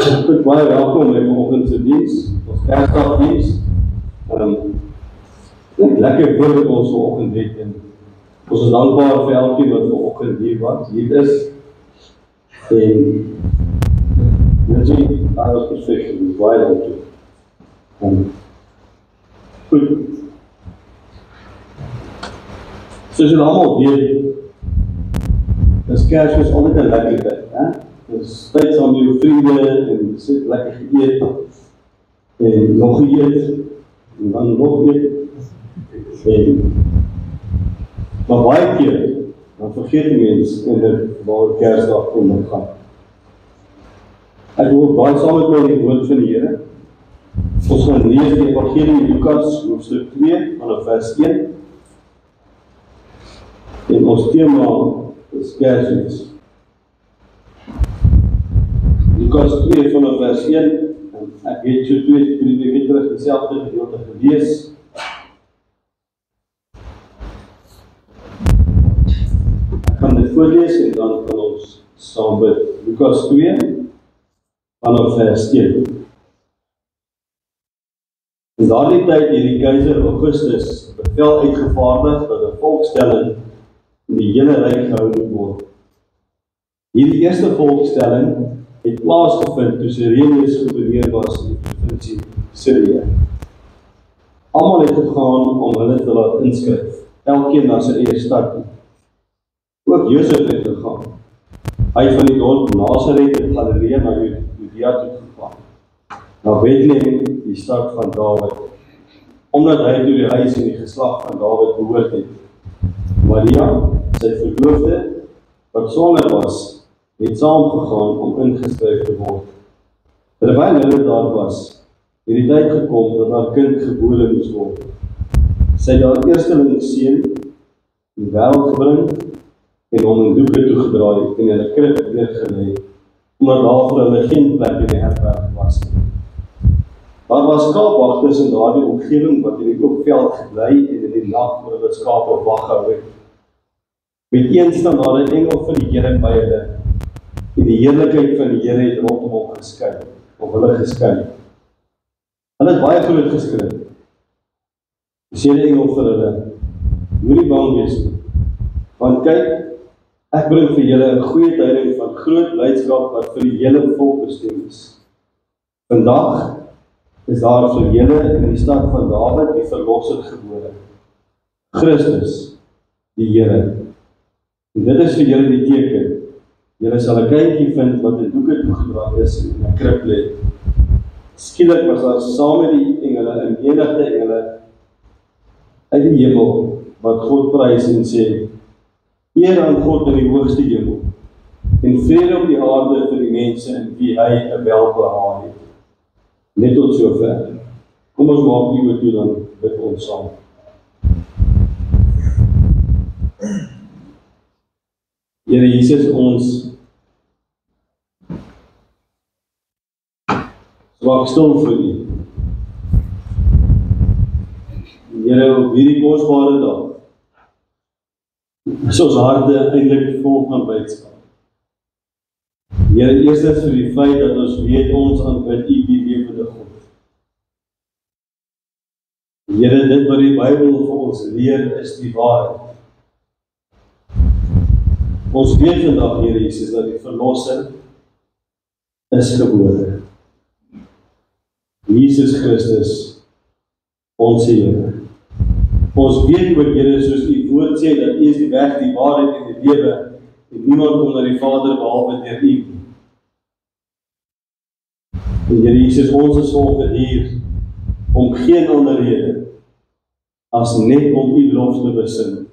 Goed, baie welkom by vanoggend se diens, ons Kersdagdiens. Lekker voor ons vanoggend het en ons is dankbaar vir elkeen wat vanoggend hier is. En dit is baie perfect, dis baie dankie. Goed. Soos julle almal weet, is Kersfees altyd 'n lekker tyd, hè? Dis tyd saam met jou vriende en sit lekker geëet en nog geëet en dan nog eet. Maar baie keer dan vergeet die mens en dit waar Kersdag kom gaan. Ek wil baie saam met my die woord van die Here. Ons gaan lees die Evangelie Lukas hoofstuk 2 vanaf vers 1. En ons tema is Kersfees. Lukas 2 vanaf vers 1, en ek het so 2-3 weke terug dieselfde gedeelte gelees. Ek gaan dit voorlees en dan kan ons saam bid. Lukas 2 vanaf vers 1. In daardie tyd het die keiser Augustus bevel uitgevaardig dat 'n volkstelling in die hele ryk gehou moet word. Hierdie eerste volkstelling het plaasgevind toe Cyrenius gouverneur was in die provinsie Syrië. Almal het gegaan om hulle te laat inskryf, elkeen na sy eie stad toe. Ook Josef het gegaan. Hy van die dorp Nasaret in Galilea na Judea toe gegaan, na Bethlehem, die stad van Dawid, omdat hy toe die huis en die geslag van Dawid behoort het. Maria, sy verloofde, wat swanger was, het saamgegaan om ingeskryf te word. Terwyl hulle daar was, het die tyd gekom dat haar kind gebore moes word. Sy het haar eersteling seun in die wêreld gebring en hom in doeke toegedraai en in 'n krib neergelê, omdat daar vir hulle geen plek in die herberg was. Daar was skaapwagters in daardie omgewing wat in die oopveld gebly en in die nag oor hulle skape wag gehou het. Met eens dan daar 'n engel van die Here by hulle, en die heerlikheid van die Here het rondom hom geskyn, of hulle geskyn. Hulle het baie groot geskrik. Sê die engel vir hulle, moenie bang wees nie, want kyk, ek bring vir julle 'n goeie tyding van groot blydskap wat vir die hele volk bestem is. Vandag is daar vir julle in die stad van Dawid die verlosser gebore, Christus, die Here. En dit is vir julle die teken. Julle sal 'n kindjie vind wat in doeke toegedraai is en in 'n krib lê. Skielik was daar saam met die engele 'n menigte engele uit die hemel wat God prys en sê: Eer aan God in die hoogste hemel en vrede op die aarde vir die mense in wie hy 'n welbehae het. Net tot sover. Kom ons maak die oor toe dan bid ons saam. Here Jesus, ons swak stil vir U. Here, op hierdie kosbare dag is ons harte eintlik vol van blydskap. Here, eerstens vir die feit dat ons weet ons aanbid U, die lewende God. Here, dit wat die Bybel vir ons leer is die waarheid. Ons weet vandag, Here Jesus, dat die Verlosser is gebore. Jesus Christus, ons Here. Ons weet ook, Here, soos U woord sê, dat U is die weg, die waarheid en die lewe, en niemand kom na die Vader behalwe deur U. En Here Jesus, ons is vanoggend hier om geen ander rede as net om U lof te besing.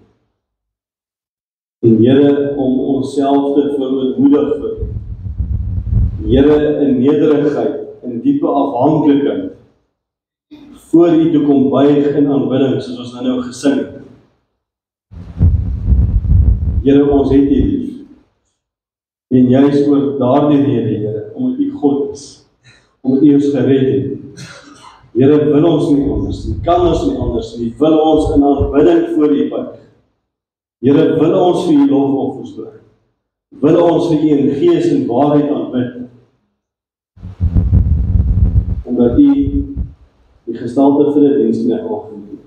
En Here, om onsself te verootmoedig vir. Here, in nederigheid, in diepe afhanklikheid, voor U te kom buig in aanbidding, soos ons nou gesing het. Here, ons het U lief. En juist oor daardie rede, Here, omdat U God is, omdat U ons gered het. Here, wil ons nie anders nie, kan ons nie anders nie, wil ons in aanbidding voor U buig. Here, wil ons vir U lofoffers bring. Wil ons vir U in gees en waarheid aanbid. omdat U die gestalte vir 'n diensknegt aangeneem het.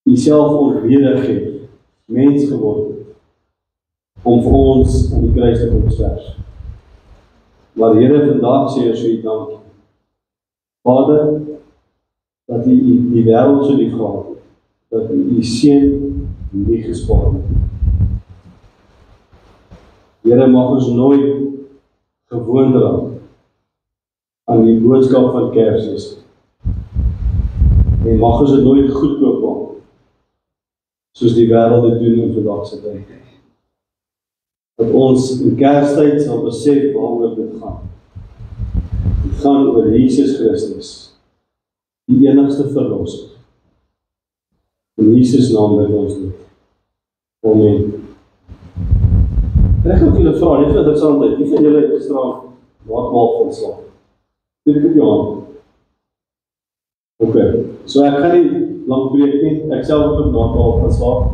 U self ontledig het, mens geword het, om vir ons aan die kruis te kom sterf. Maar Here, vandag sê ons vir U dankie. Vader, dat U die wêreld so lief gehad het, dat U seun nie gespaar het. Here, mag ons nooit gewoond raak aan die boodskap van Kersfees. En mag ons dit nooit goedkoop maak, soos die wêreld dit doen in vandag se tyd. Dat ons in Kerstyd sal besef waaroor dit gaan. Dit gaan oor Jesus Christus, die enigste verlosser. In Jesus naam bid ons dit. Amen. Ek gaan julle vra, net vir interessantheid, wie van julle het gisteraan maatmaal van slaap? Dit op jou hand. Ok, so ek gaan nie lang preek nie, ek self het maatmaal van slaap.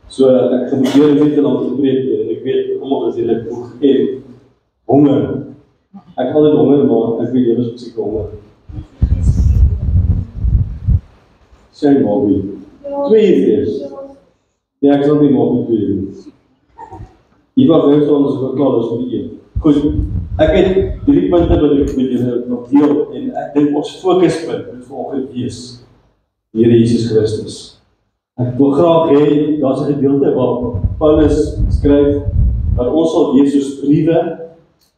So ek gaan probeer nie te lang te preek nie, en ek weet, almal is julle en honger. Ek altyd honger, maar ek weet julle is musiek honger. Sê Bobby, 2 uur. Nee, ek sal nie maak 2 uur. Hier wat ons ons klaar is vir die. Goed, ek het 3 punte wat ek met julle nog deel, en ek dink ons fokuspunt moet vanoggend wees, die Here Jesus Christus. Ek wil graag hê, daar's 'n gedeelte waar Paulus skryf, dat ons sal wees soos briewe,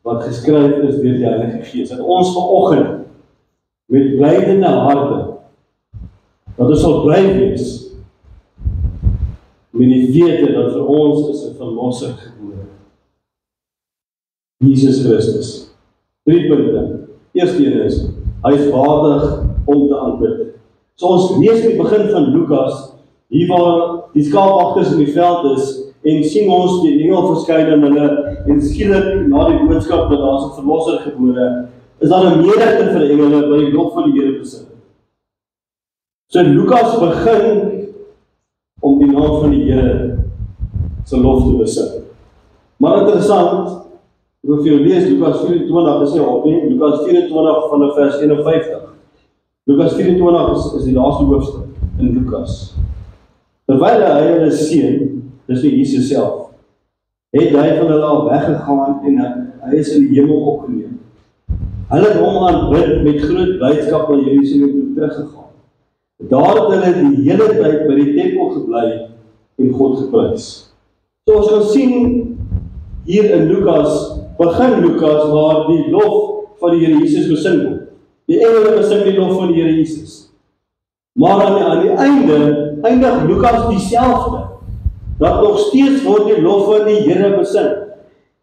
wat geskryf is deur die Heilige Gees, dat ons vanoggend, met blydende harte, dat ons sal bly wees, met die wete, dat vir ons is 'n verlosser gebore. Jesus Christus. 3 punte. Eerste een is, hy is waardig om te aanbid. So ons lees in die begin van Lukas, hier waar die skaapwagters in die veld is, en sien ons die engel verskyn aan hulle, en skielik na die boodskap dat daar 'n verlosser gebore, is daar 'n menigte van engele wat die lof van die Here besing. So Lukas begin om die naam van die Here se lof te besing. Maar interessant, ek wil vir jou lees, Lukas 24 is nie op nie, Lukas 24 van vers 51. Lukas 24 is die laaste hoofstuk in Lukas. Terwyl hy hulle seën, dis nie Jesus self, het hy van hulle al weggegaan en hy is in die hemel opgeneem. Hulle het hom aanbid met groot blydskap na Jerusalem toe teruggegaan. Daar het hulle die hele tyd by die tempel gebly en God geprys. So ons gaan sien hier in Lukas, begin Lukas waar die lof van die Here Jesus besing word. Die engele besing die lof van die Here Jesus. Maar aan die einde eindig Lukas dieselfde. Dat nog steeds word die lof van die Here besing.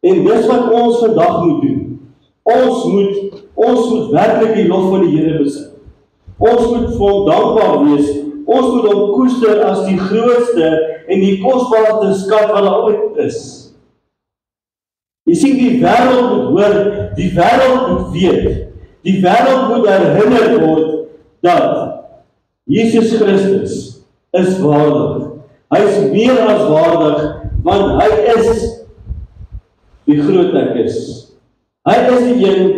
En dis wat ons vandag moet doen. Ons moet werklik die lof van die Here besing. Ons moet vir hom dankbaar wees. Ons moet hom koester as die grootste en die kosbaarste skat wat daar ooit is. Jy sien, die wêreld moet hoor, die wêreld moet weet, die wêreld moet herinner word dat Jesus Christus is waardig. Hy is meer as waardig, want hy is die groot ek is. Hy is die een,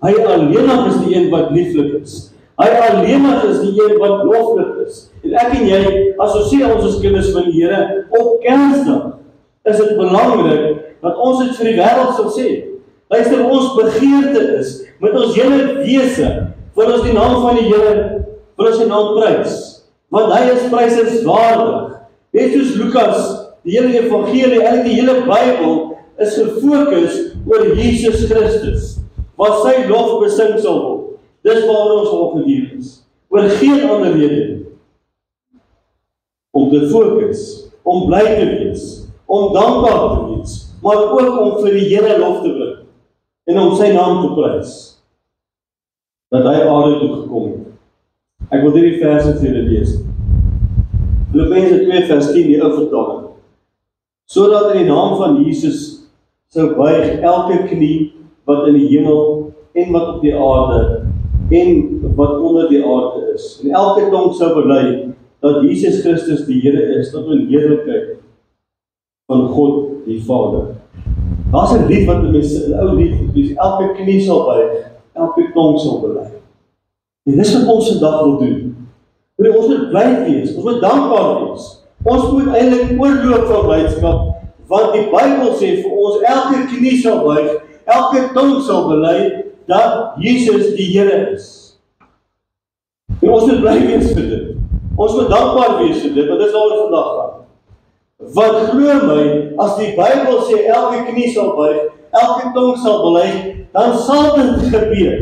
hy alleenig is die een wat lieflik is. Hy alleenig is die een wat loflik is. En ek en jy, as ons sê ons is kinders van die Here, op Kersdag, is dit belangrik dat ons dit vir die wêreld sal sê. Luister, ons begeerte is, met ons hele wese, wil ons die naam van die Here, wil ons sy naam prys. Want hy is prysenswaardig. Net soos Lukas, die hele evangelie, eintlik die hele Bybel, is gefokus oor Jesus Christus, wat sy lof besing sal word. Dis waar ons opgedier is. Oor geen ander rede. Om te fokus, om bly te wees, om dankbaar te wees, maar ook om vir die Here lof te bring, en om sy naam te prys, dat hy aarde toe gekom het. Ek wil hierdie verse vir julle lees. Filippense 2 vers 10, die ou vertaling. Sodat in die naam van Jesus sou buig elke knie wat in die hemel en wat op die aarde en wat onder die aarde is. En elke tong sou bely dat Jesus Christus die Here is, tot in heerlikheid van God die Vader. Daar's 'n lied wat mense, 'n ou lied, elke knie sal buig elke tong sal bely. En dis wat ons vandag wil doen. Ons moet bly wees, ons moet dankbaar wees. Ons moet eintlik oorloop van blydskap, want die Bybel sê vir ons, elke knie sal buig, elke tong sal bely, dat Jesus die Here is. En ons moet bly wees vir dit. Ons moet dankbaar wees vir dit, want dit is waaroor vandag gaan. Want glo my, as die Bybel sê elke knie sal buig, elke tong sal bely, dan sal dit gebeur.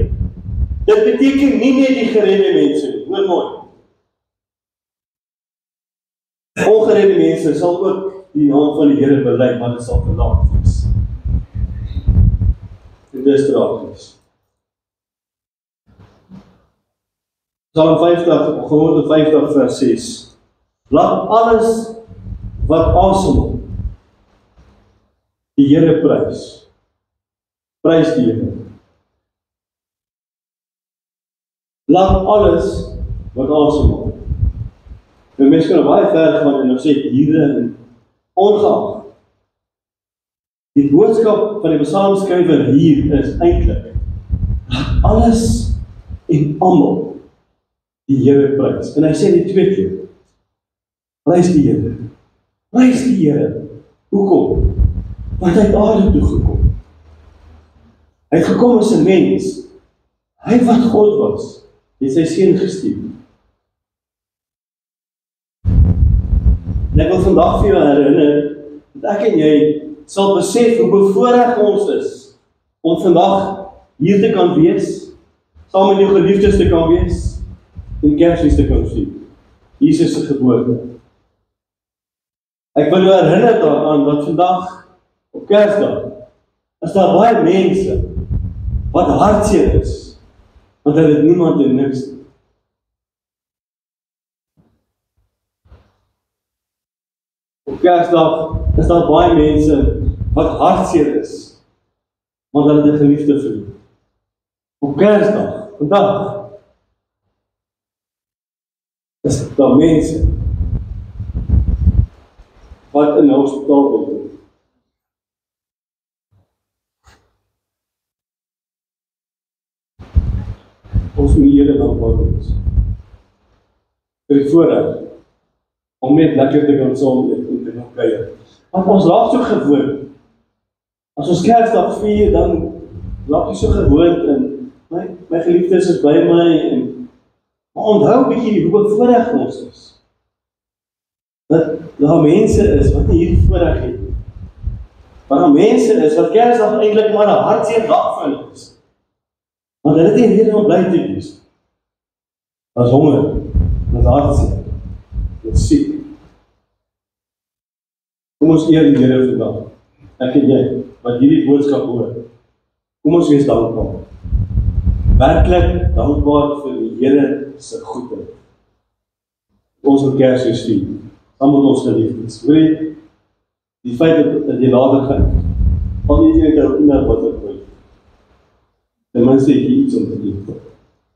Dit beteken nie net die geredde mense nie, hoor mooi. Ongeredde mense sal ook die naam van die Here bely, maar dit sal verlaat wees. Dit is tragies. Psalm 150 vers 6. Laat alles wat asemhaal die Here prys. Prys die Here. Laat alles wat asemhaal. Die mense kan baie ver gaan en nou sê diere en ongeag. Die boodskap van die psalmskrywer hier is eintlik laat alles en almal die Here prys. En hy sê dit 2 keer. Prys die Here. Prys die Here. Hoekom? Want hy het aarde toe gekom. Hy het gekom as 'n mens. Hy wat God was, het sy seun gestuur. En ek wil vandag vir jou herinner, dat ek en jy sal besef hoe bevoorreg ons is, om vandag hier te kan wees, saam met jou geliefdes te kan wees, en Kersfees te kan vier. Jesus se geboorte. Ek wil jou herinner daaraan dat vandag op Kersdag is daar baie mense wat hartseer is, want hulle het niemand en niks nie. Op Kersdag is daar baie mense wat hartseer is, want hulle het 'n geliefde verloor. Op Kersdag, vandag, is daar mense wat in 'n hospitaal wil. Ons moet die Here dankbaar wees vir die voorreg om net lekker te kan saam eet en te kan kuier. Want ons raak so gewoond. As ons Kersdag vier, dan raak jy so gewoond en my geliefdes is by my en maar onthou 'n bietjie hoe bevoorreg ons is. Dat daar mense is wat nie hierdie voorreg het nie. Maar daar mense is wat Kersdag eintlik maar 'n hartseer dag vir hulle is. Want hulle het nie rede om bly te wees. Daar's honger, daar's hartseer, daar's siek. Kom ons eer die Here vandag. Ek en jy, wat hierdie boodskap hoor. Kom ons wees dankbaar. Werklik dankbaar vir die Here se goedheid. Ons wil Kersfees vier, saam met ons geliefdes. Hoor jy, die feit dat jy later gaan, van jy net jou kinder wat ek wil. Ten minste het jy iets om te doen.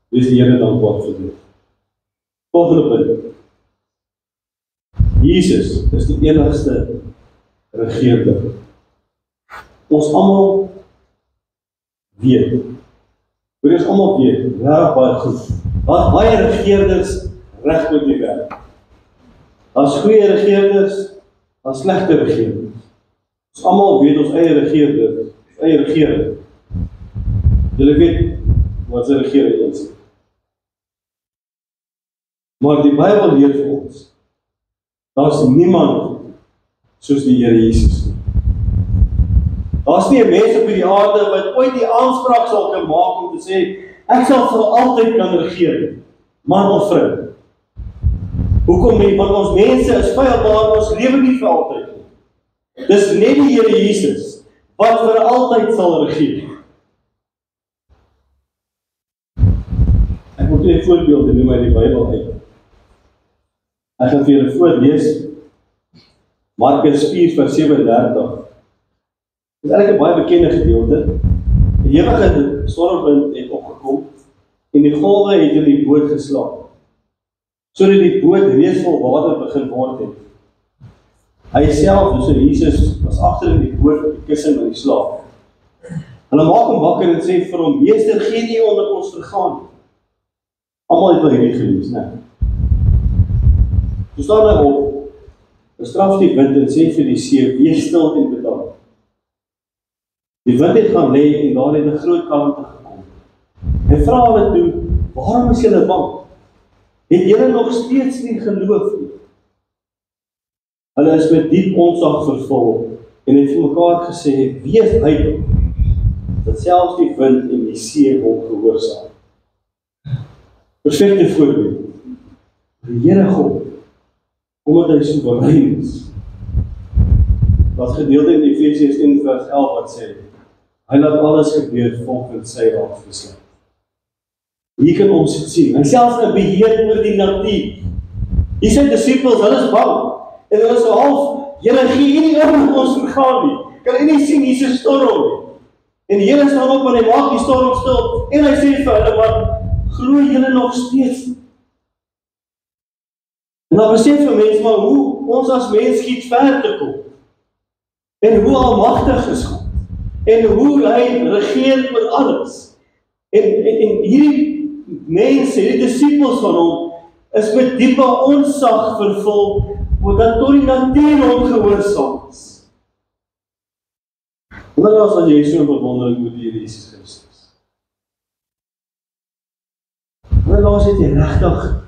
Wees die Here dankbaar vir dit. Volgende punt. Jesus is die enigste regerder. Ons almal weet, ons almal weet, reg baie goed, daar's baie regerders reg oor die wêreld. Daar's goeie regerders, daar's slegte regerders. Ons almal weet ons eie regerder, ons eie regering. Julle weet wat se regering is. Maar die Bybel leer vir ons, daar's niemand soos die Here Jesus nie. Daar's nie 'n mens op hierdie aarde wat ooit die aanspraak sal kan maak om te sê, ek sal vir altyd kan regeer, man of vrou. Hoekom nie? Want ons mense is feilbaar, ons lewe nie vir altyd nie. Dis net die Here Jesus wat vir altyd sal regeer. Ek wil 2 voorbeelde noem uit die Bybel uit. Ek gaan vir julle voorlees Markus 4 vers 37. Dit is eintlik 'n baie bekende gedeelte. 'n Ewige stormwind het opgekom en die golwe het in die boot geslaan, sodat die boot reeds vol water begin word het. Hy self, dus Jesus, was agter in die boot op die kussing in die slaap. Hulle maak hom wakker en sê vir hom, meester, gee nie omdat ons vergaan. Almal het wel hierdie gelees, né? So staan hy op, bestraf die wind en sê vir die see, wees stil en bedaar. Die wind het gaan lê en daar het 'n groot kalmte gekom. Hy vra hulle toe, waarom is julle bang? Het julle nog steeds nie geloof nie? Hulle is met diep ontzag vervul en het vir mekaar gesê, wees heilig, dat selfs die wind en die see hom gehoorsaam. Perfekte voorbeeld. Die Here God, omdat hy soewerein is, wat gedeelte in Efesiërs 1 vers 11 wat sê, hy laat alles gebeur volgens sy raadsbesluit. Hier kan ons dit sien. Hy selfs in beheer oor die natuur. Hier sy disippels, hulle is bang. En hulle is so half, julle gee nie om ons vergaan nie. Kan jy nie sien, hier is 'n storm nie. En die Here staan op en hy maak die storm stil. En hy sê vir hulle, maar glo julle nog steeds? En dan besef vir mense, maar hoe ons as mens skiet ver te kom. En hoe almagtig is God. En hoe hy regeer oor alles. En hierdie mense, hierdie disippels van hom, is met diepe ontzag vervul, omdat tot die natuur hom gehoorsaam is. En dan was jy so bewonderlik met die Here Jesus Christus. En dan het jy regtig,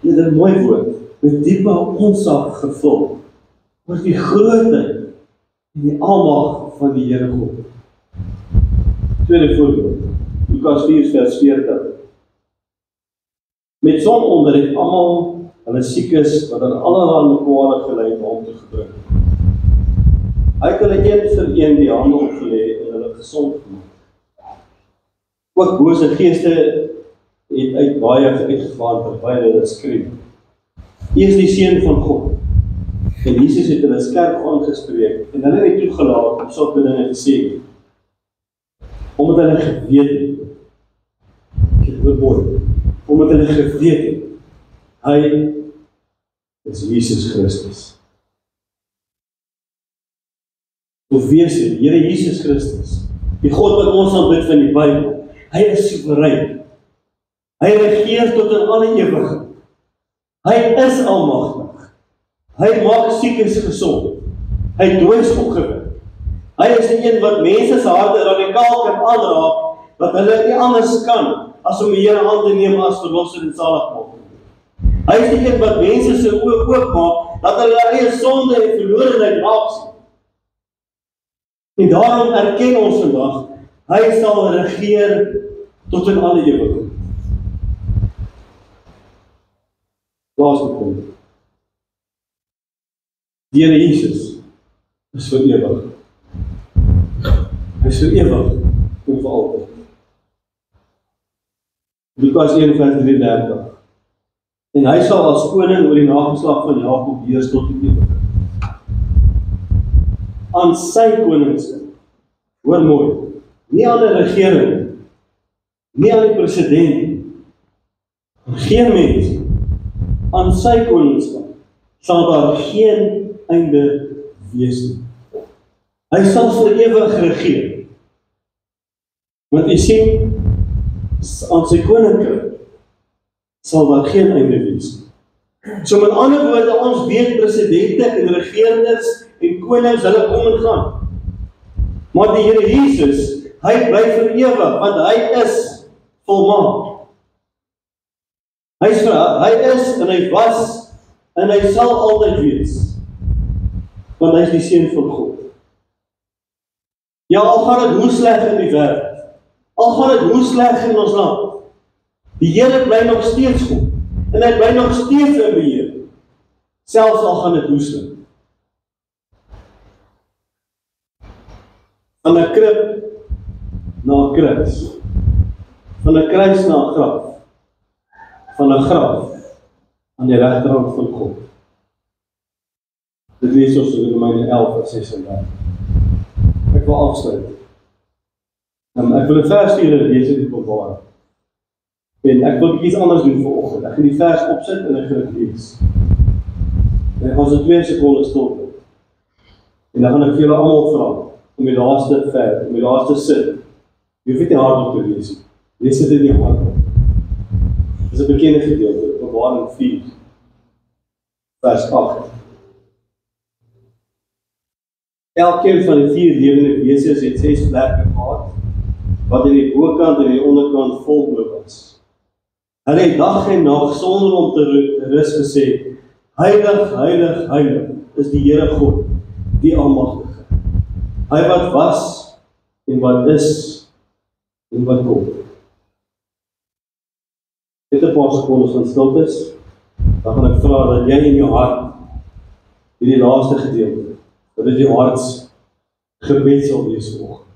dit is 'n mooi woord, met diepe ontzag vervul, oor die grootheid en die almag van die Here God. Tweede voorbeeld, Lukas 4 vers 40. Met sononder het almal hulle siekes wat aan allerlei kwale gelei om te gebring. Hy het hulle een vir een die hande opgelê en hulle gesond gemaak. Ook bose geeste het uit baie uitgevaar terwyl hulle skree. U is die seun van God. En Jesus het hulle skerp aangespreek en hulle het toegelaat om sulke dinge te sê. Omdat hulle geweet het. Omdat hulle geweet het. Hy is Jesus Christus. Of wees dit, Here Jesus Christus, die God wat ons aanbid van die Bybel, hy is soewerein. Hy regeer tot in alle ewigheid. Hy is almagtig. Hy maak siekes gesond. Hy dooies opgewek. Hy is die een wat mense se harte radikaal kan aanraak, wat hulle nie anders kan, as om die Here aan te neem as verlosser en zaligmaker. Hy is die een wat mense se oë oopmaak, dat hulle eie sonde en verlorenheid raak sien. En daarom erken ons vandag, hy sal regeer tot in alle ewigheid. Laaste punt. Die Here Jesus is vir ewig. Hy is vir ewig en vir altyd. Lukas 1 vers 33. En hy sal as koning oor die nageslag van Jakob heers tot die ewigheid. Aan sy koningskap. Hoor mooi. Nie aan die regering, nie aan die president, geen mens. Aan sy koningskap sal daar geen einde wees nie. Hy sal vir ewig regeer. Want jy sien, aan sy koninkryk sal daar geen einde wees nie. So met ander woorde, ons weet presidente en regeerders en konings, hulle kom en gaan. Maar die Here Jesus, hy bly vir ewig, want hy is volmaak. Hy is en hy was en hy sal altyd wees. Want hy is die seun van God. Ja, al gaan dit hoe sleg in die wêreld, al gaan dit hoe sleg in ons land, die Here bly nog steeds God, en hy bly nog steeds in beheer, selfs al gaan dit hoe sleg. Van 'n krib na 'n kruis, van 'n kruis na 'n graf, van 'n graf aan die regterhand van God. Dit lees ons in Romeine 11 vers 36. Ek wil afsluit. Ek wil 'n vers hier lees uit die Openbaring. En ek wil iets anders doen vanoggend. Ek gaan die vers opsit en ek gaan dit lees. En ek gaan so 2 sekondes stil. En dan gaan ek vir julle almal vra om die laaste vers, om die laaste sin. Jy hoef nie hardop te lees. Lees dit in die hart. Dit is 'n bekende gedeelte, Openbaring 4, vers 8. Elkeen van die 4 lewende wesens het 6 vlerke gehad, wat in die bokant en die onderkant vol oë was. Hulle het dag en nag sonder om te rus gesê, Heilig, heilig, heilig is die Here God, die Almagtige. Hy wat was en wat is en wat kom. Dit 'n paar sekondes van stiltes, dan gaan ek vra dat jy in jou hart hierdie laaste gedeelte, dat dit jou harts gebed sal wees vanoggend.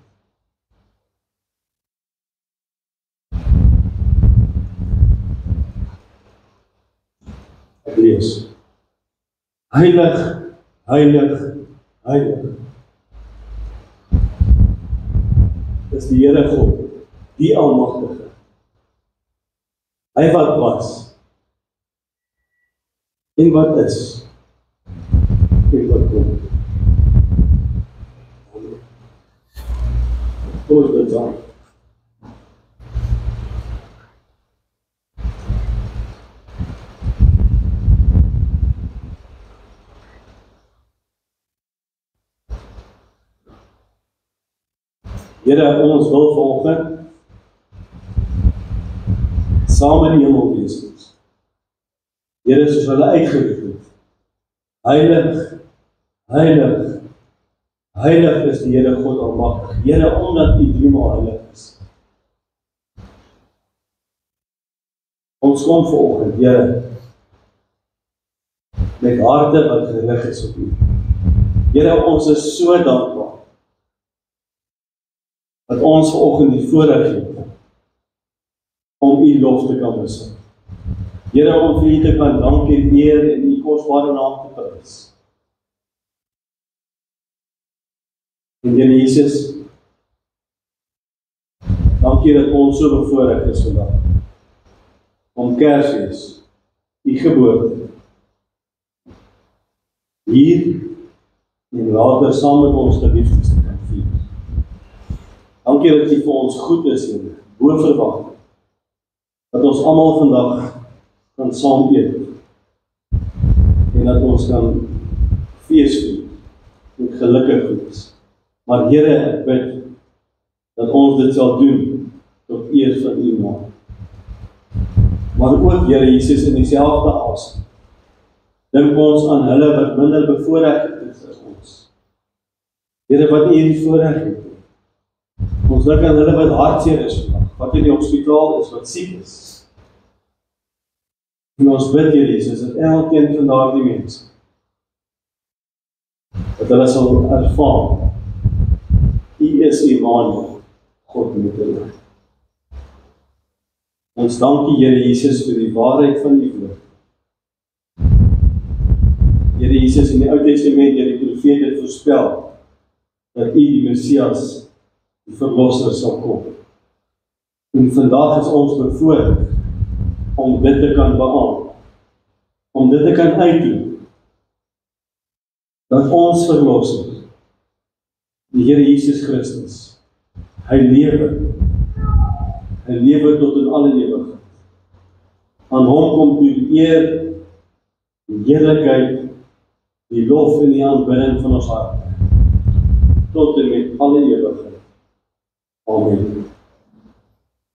Ek lees. Heilig, heilig, heilig is die Here God, die Almagtige. Hy wat was en wat is en wat kom. Kom ons bid saam. Here, ons wil vanoggend saam in die hemel wees. Here, soos hulle uitgeroep het. Heilig, heilig, heilig is die Here God Almagtig. Here, omdat U 3 maal heilig is. Ons kom vanoggend, Here, met harte wat gerig is op U. Here, ons is so dankbaar dat ons vanoggend die voorreg het om U lof te kan besing. Here, om vir U te kan dank en eer en U kosbare naam te prys. En Here Jesus, dankie dat ons so bevoorreg is vandag om Kersfees, U geboorte, hier en later saam met ons geliefdes te kan vier. Dankie dat U vir ons goed is, Here, bo verwagting. Dat ons almal vandag kan saam eet en dat ons kan fees vier en gelukkig wees. Maar Here, ek bid dat ons dit sal doen tot eer van U naam. Maar ook, Here Jesus, in dieselfde asem dink ons aan hulle wat minder bevoorreg is as ons. Here, wat nie hierdie voorreg het. Ons dink aan hulle wat hartseer is vandag, wat in die hospitaal is, wat siek is. En ons bid, Here Jesus, dat elkeen van daardie mense, dat hulle sal ervaar, U is Immanuel, God met hulle. Ons dank U, Here Jesus, vir die waarheid van U woord. Here Jesus, in die Ou Testament, deur die profeet het voorspel, dat U die Messias, die Verlosser sal kom. En vandag is ons bevoorreg om dit te kan beamoen, om dit te kan uitdoen, dat ons Verlosser, die Here Jesus Christus, hy lewe tot in alle ewigheid. Aan hom kom die eer, die heerlikheid, die lof en die aanbidding van ons hart, tot en met alle ewigheid. Amen.